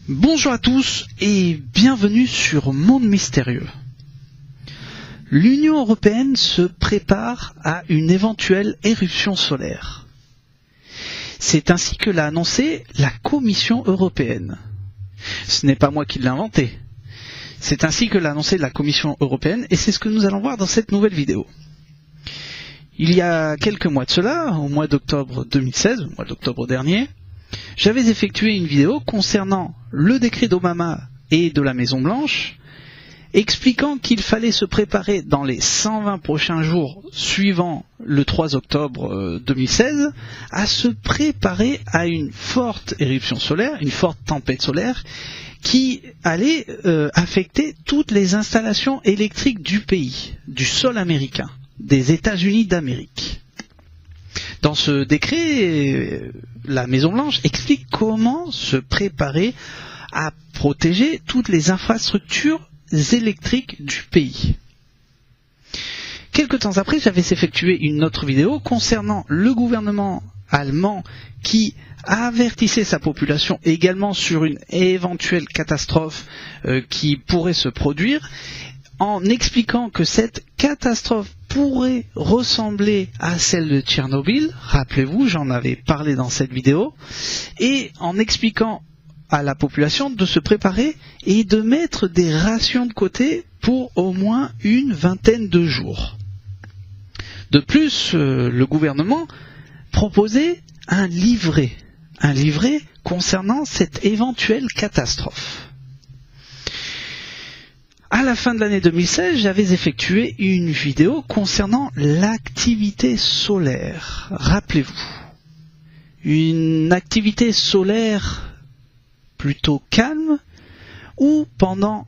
Bonjour à tous et bienvenue sur Monde Mystérieux. L'Union européenne se prépare à une éventuelle éruption solaire. C'est ainsi que l'a annoncé la Commission européenne. Ce n'est pas moi qui l'ai inventé. C'est ainsi que l'a annoncé la Commission européenne et c'est ce que nous allons voir dans cette nouvelle vidéo. Il y a quelques mois de cela, au mois d'octobre 2016, au mois d'octobre dernier, j'avais effectué une vidéo concernant le décret d'Obama et de la Maison Blanche, expliquant qu'il fallait se préparer dans les 120 prochains jours suivant le 3 octobre 2016 à se préparer à une forte éruption solaire, une forte tempête solaire qui allait affecter toutes les installations électriques du pays, du sol américain, des États-Unis d'Amérique. Dans ce décret, la Maison Blanche explique comment se préparer à protéger toutes les infrastructures électriques du pays. Quelque temps après, j'avais effectué une autre vidéo concernant le gouvernement allemand qui avertissait sa population également sur une éventuelle catastrophe qui pourrait se produire, en expliquant que cette catastrophe pourrait ressembler à celle de Tchernobyl, rappelez-vous, j'en avais parlé dans cette vidéo, et en expliquant à la population de se préparer et de mettre des rations de côté pour au moins une vingtaine de jours. De plus, le gouvernement proposait un livret concernant cette éventuelle catastrophe. À la fin de l'année 2016, j'avais effectué une vidéo concernant l'activité solaire. Rappelez-vous, une activité solaire plutôt calme, où pendant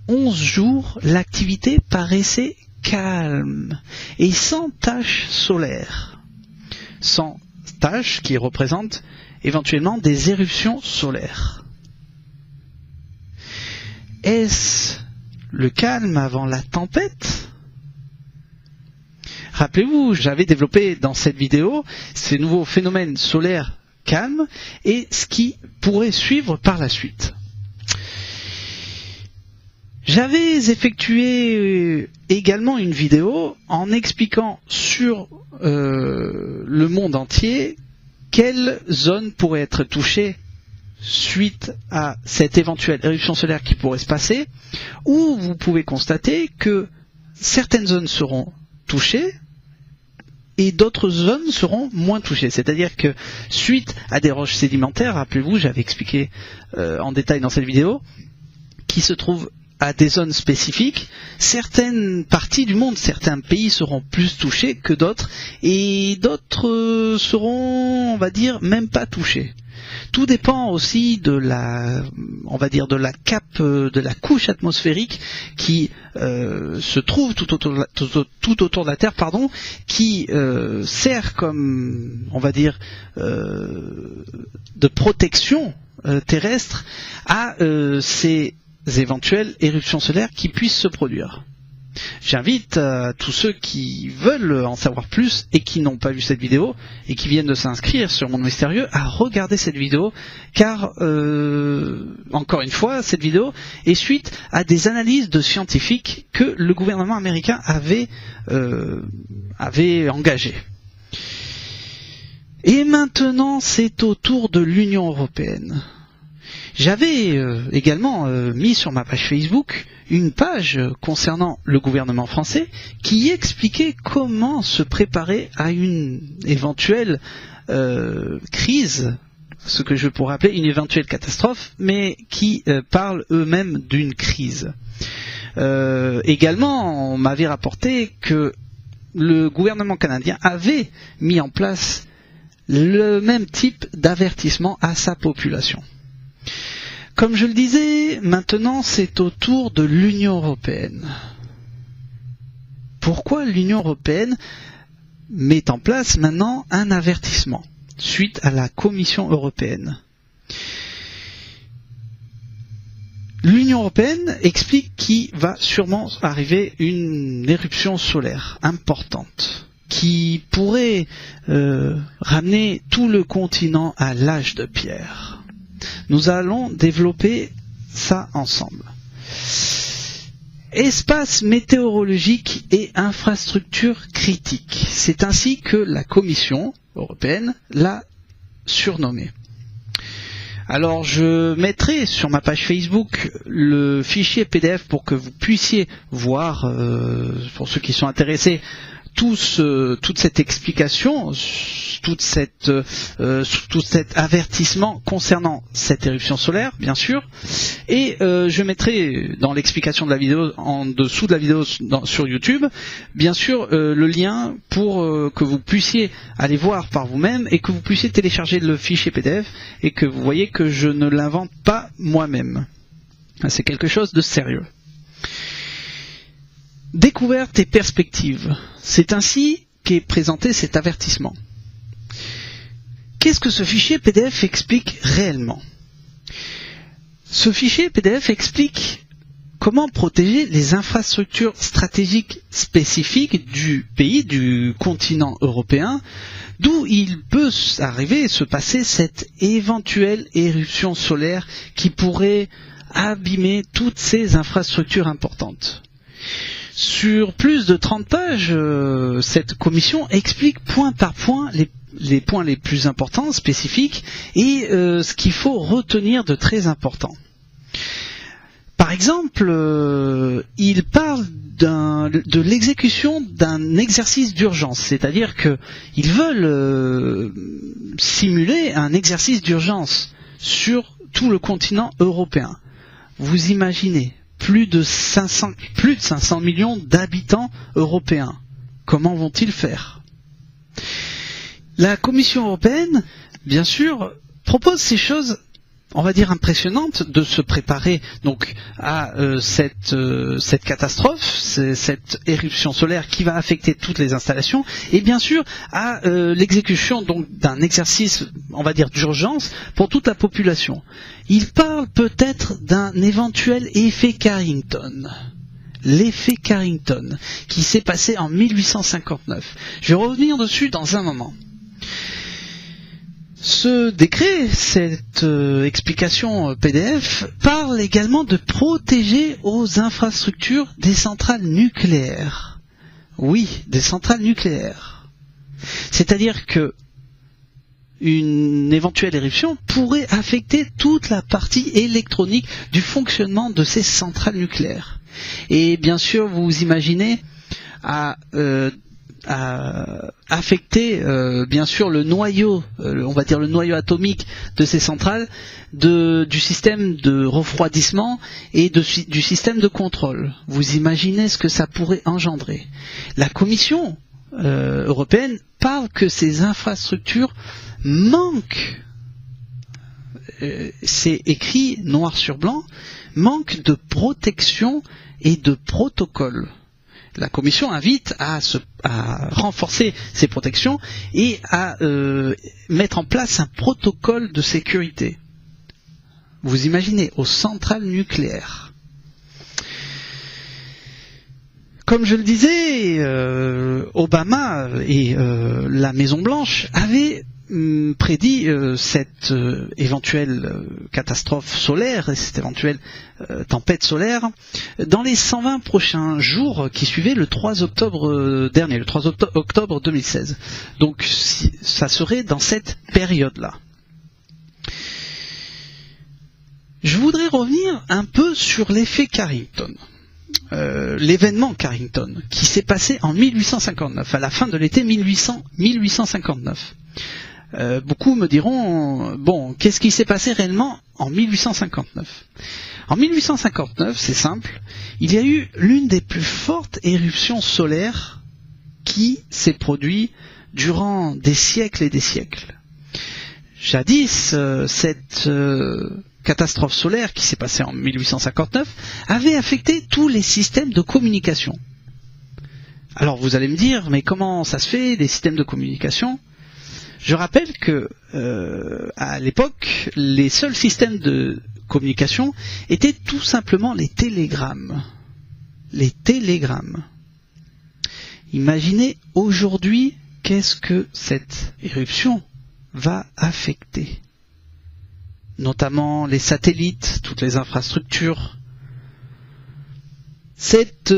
11 jours, l'activité paraissait calme et sans taches solaires. Sans taches qui représentent éventuellement des éruptions solaires. Est-ce le calme avant la tempête? Rappelez-vous, j'avais développé dans cette vidéo ces nouveaux phénomènes solaires calmes et ce qui pourrait suivre par la suite. J'avais effectué également une vidéo en expliquant sur le monde entier quelles zones pourraient être touchées suite à cette éventuelle éruption solaire qui pourrait se passer, où vous pouvez constater que certaines zones seront touchées et d'autres zones seront moins touchées. C'est-à-dire que suite à des roches sédimentaires, rappelez-vous, j'avais expliqué en détail dans cette vidéo, qui se trouvent à des zones spécifiques, certaines parties du monde, certains pays seront plus touchés que d'autres, et d'autres seront, on va dire, même pas touchés. Tout dépend aussi de la, on va dire, de la cape, de la couche atmosphérique qui se trouve tout autour de la Terre, pardon, qui sert comme, on va dire, de protection terrestre à ces éventuelles éruptions solaires qui puissent se produire. J'invite tous ceux qui veulent en savoir plus et qui n'ont pas vu cette vidéo et qui viennent de s'inscrire sur Monde Mystérieux à regarder cette vidéo, car encore une fois, cette vidéo est suite à des analyses de scientifiques que le gouvernement américain avait engagées. Et maintenant, c'est au tour de l'Union européenne. J'avais également mis sur ma page Facebook une page concernant le gouvernement français qui expliquait comment se préparer à une éventuelle crise, ce que je pourrais appeler une éventuelle catastrophe, mais qui parlent eux-mêmes d'une crise. Également, on m'avait rapporté que le gouvernement canadien avait mis en place le même type d'avertissement à sa population. Comme je le disais, maintenant c'est au tour de l'Union européenne. Pourquoi l'Union européenne met en place maintenant un avertissement suite à la Commission européenne? L'Union européenne explique qu'il va sûrement arriver une éruption solaire importante qui pourrait ramener tout le continent à l'âge de pierre. Nous allons développer ça ensemble. Espace météorologique et infrastructures critiques. C'est ainsi que la Commission européenne l'a surnommé. Alors je mettrai sur ma page Facebook le fichier PDF pour que vous puissiez voir, pour ceux qui sont intéressés, toute cette explication, tout cet avertissement concernant cette éruption solaire, bien sûr. Et je mettrai dans l'explication de la vidéo, en dessous de la vidéo sur YouTube, bien sûr le lien pour que vous puissiez aller voir par vous-même et que vous puissiez télécharger le fichier PDF et que vous voyez que je ne l'invente pas moi-même. C'est quelque chose de sérieux. Découverte et perspective. C'est ainsi qu'est présenté cet avertissement. Qu'est-ce que ce fichier PDF explique réellement? Ce fichier PDF explique comment protéger les infrastructures stratégiques spécifiques du pays, du continent européen, d'où il peut arriver se passer cette éventuelle éruption solaire qui pourrait abîmer toutes ces infrastructures importantes. Sur plus de 30 pages, cette commission explique point par point les points les plus importants, spécifiques, et ce qu'il faut retenir de très important. Par exemple, il parle de l'exécution d'un exercice d'urgence, c'est-à-dire qu'ils veulent simuler un exercice d'urgence sur tout le continent européen. Vous imaginez plus de 500 millions d'habitants européens. Comment vont-ils faire? La Commission européenne, bien sûr, propose ces choses, on va dire impressionnantes, de se préparer donc à cette catastrophe, cette éruption solaire qui va affecter toutes les installations, et bien sûr à l'exécution donc d'un exercice, on va dire d'urgence pour toute la population. Il parle peut-être d'un éventuel effet Carrington. L'effet Carrington, qui s'est passé en 1859. Je vais revenir dessus dans un moment. Ce décret, cette explication PDF, parle également de protéger aux infrastructures des centrales nucléaires. Oui, des centrales nucléaires. C'est-à-dire que une éventuelle éruption pourrait affecter toute la partie électronique du fonctionnement de ces centrales nucléaires. Et bien sûr, vous imaginez à affecter bien sûr le noyau, on va dire le noyau atomique de ces centrales, du système de refroidissement et du système de contrôle. Vous imaginez ce que ça pourrait engendrer. La Commission européenne parle que ces infrastructures manquent, c'est écrit noir sur blanc, manquent de protection et de protocole. La Commission invite à renforcer ces protections et à mettre en place un protocole de sécurité. Vous imaginez, aux centrales nucléaires. Comme je le disais, Obama et la Maison-Blanche avaient prédit cette éventuelle catastrophe solaire, cette éventuelle tempête solaire, dans les 120 prochains jours qui suivaient le 3 octobre dernier, le 3 octobre 2016. Donc ça serait dans cette période-là. Je voudrais revenir un peu sur l'effet Carrington. L'événement Carrington, qui s'est passé en 1859, à la fin de l'été 1859. Beaucoup me diront, bon, qu'est-ce qui s'est passé réellement en 1859? En 1859, c'est simple, il y a eu l'une des plus fortes éruptions solaires qui s'est produite durant des siècles et des siècles. Jadis, cette catastrophe solaire qui s'est passée en 1859 avait affecté tous les systèmes de communication. Alors vous allez me dire, mais comment ça se fait, les systèmes de communication? Je rappelle que à l'époque, les seuls systèmes de communication étaient tout simplement les télégrammes. Les télégrammes. Imaginez aujourd'hui qu'est-ce que cette éruption va affecter. notamment les satellites, toutes les infrastructures. Cet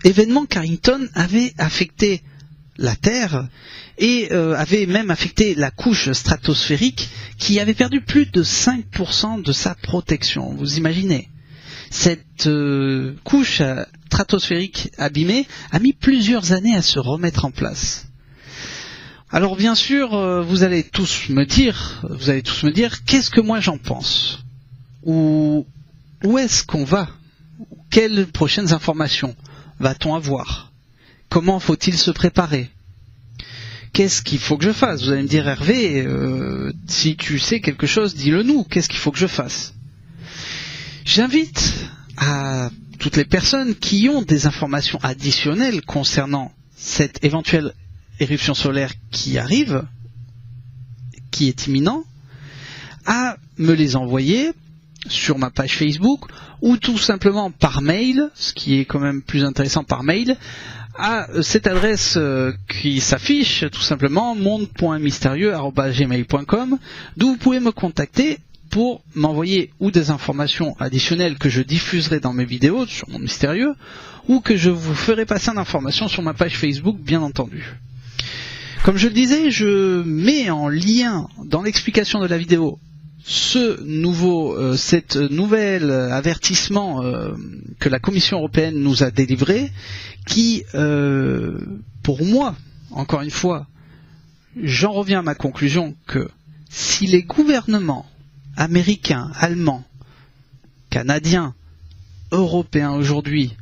événement Carrington avait affecté la Terre et avait même affecté la couche stratosphérique qui avait perdu plus de 5% de sa protection. Vous imaginez, cette couche stratosphérique abîmée a mis plusieurs années à se remettre en place. Alors bien sûr, vous allez tous me dire, qu'est-ce que moi j'en pense? Où est-ce qu'on va? Quelles prochaines informations va-t-on avoir? Comment faut-il se préparer? Qu'est-ce qu'il faut que je fasse? Vous allez me dire, Hervé, si tu sais quelque chose, dis-le nous. Qu'est-ce qu'il faut que je fasse? J'invite à toutes les personnes qui ont des informations additionnelles concernant cette éventuelle éruption solaire qui arrive, qui est imminent, à me les envoyer sur ma page Facebook ou tout simplement par mail, ce qui est quand même plus intéressant par mail, à cette adresse qui s'affiche tout simplement monde.mystérieux@gmail.com, d'où vous pouvez me contacter pour m'envoyer ou des informations additionnelles que je diffuserai dans mes vidéos sur Monde Mystérieux, ou que je vous ferai passer en information sur ma page Facebook, bien entendu. Comme je le disais, je mets en lien dans l'explication de la vidéo cette nouvelle avertissement que la Commission européenne nous a délivré, qui, pour moi, encore une fois, j'en reviens à ma conclusion que si les gouvernements américains, allemands, canadiens, européens aujourd'hui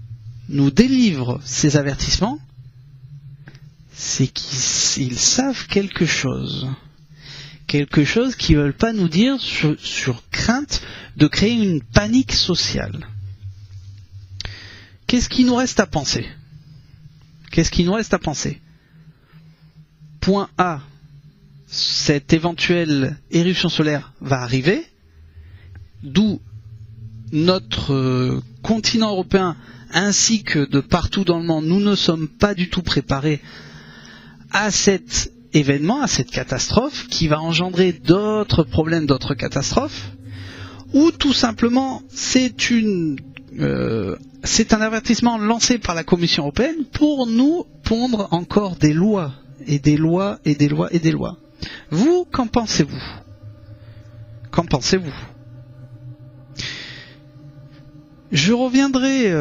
nous délivrent ces avertissements, c'est qu'ils savent quelque chose. Quelque chose qu'ils ne veulent pas nous dire sur crainte de créer une panique sociale. Qu'est-ce qu'il nous reste à penser? Point A, cette éventuelle éruption solaire va arriver, d'où notre continent européen ainsi que de partout dans le monde, nous ne sommes pas du tout préparés à cet événement, à cette catastrophe qui va engendrer d'autres problèmes, d'autres catastrophes, ou tout simplement c'est un avertissement lancé par la Commission européenne pour nous pondre encore des lois, et des lois, et des lois, et des lois. Vous, qu'en pensez-vous? Qu'en pensez-vous? Je reviendrai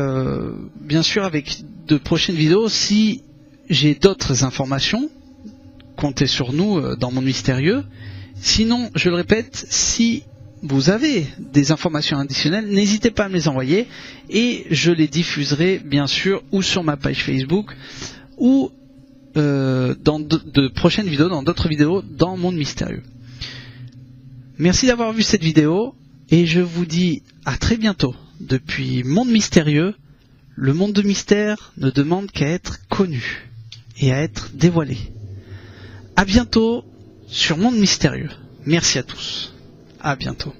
bien sûr avec de prochaines vidéos si j'ai d'autres informations. Comptez sur nous dans Monde Mystérieux. Sinon, je le répète, si vous avez des informations additionnelles, n'hésitez pas à me les envoyer et je les diffuserai bien sûr ou sur ma page Facebook ou dans de prochaines vidéos, dans d'autres vidéos dans Monde Mystérieux. Merci d'avoir vu cette vidéo et je vous dis à très bientôt depuis Monde Mystérieux. Le monde de mystère ne demande qu'à être connu et à être dévoilé. À bientôt sur Monde Mystérieux. Merci à tous. À bientôt.